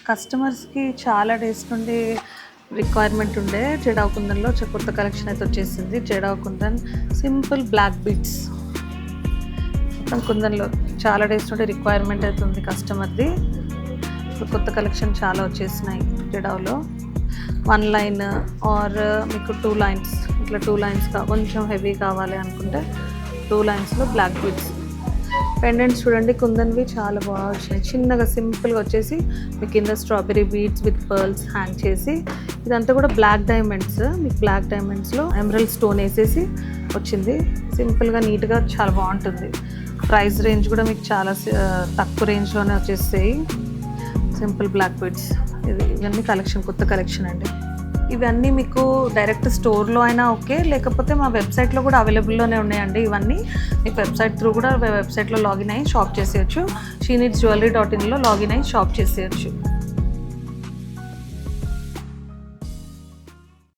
కస్టమర్స్కి చాలా డేస్ నుండి రిక్వైర్మెంట్ ఉండే జడావ్ కుందన్లో కొత్త కలెక్షన్ అయితే వచ్చేసింది. Jadau kundan simple black beads మొత్తం కుందన్లో చాలా డేస్ నుండి రిక్వైర్మెంట్ అయితే ఉంది కస్టమర్ది. ఇప్పుడు కొత్త కలెక్షన్ చాలా వచ్చేసినాయి జడావ్లో. 1 లైన్ ఆర్ మీకు 2 లైన్స్, ఇట్లా 2 లైన్స్ కొంచెం హెవీ కావాలి అనుకుంటే 2 లైన్స్లో బ్లాక్ బీడ్స్. పెండెంట్స్ చూడండి కుందన్వి చాలా బాగా వచ్చినాయి. చిన్నగా సింపుల్గా వచ్చేసి మీకు కింద strawberry beads with pearls hang చేసి, ఇదంతా కూడా బ్లాక్ డైమండ్స్. మీకు బ్లాక్ డైమండ్స్లో ఎమరల్డ్ స్టోన్ వేసేసి వచ్చింది. సింపుల్గా నీట్గా చాలా బాగుంటుంది. ప్రైస్ రేంజ్ కూడా మీకు చాలా తక్కువ రేంజ్లోనే వచ్చేస్తాయి. సింపుల్ బ్లాక్ బీడ్స్ ఇవన్నీ కలెక్షన్, కొత్త కలెక్షన్ అండి. ఇవన్నీ మీకు డైరెక్ట్ స్టోర్లో అయినా ఓకే, లేకపోతే మా వెబ్సైట్లో కూడా అవైలబుల్లోనే ఉన్నాయండి. ఇవన్నీ మీకు వెబ్సైట్ త్రూ కూడా వెబ్సైట్లో లాగిన్ అయ్యి షాప్ చేసేయచ్చు. sheeneedsjewelry.in లో లాగిన్ అయ్యి షాప్ చేసేయచ్చు.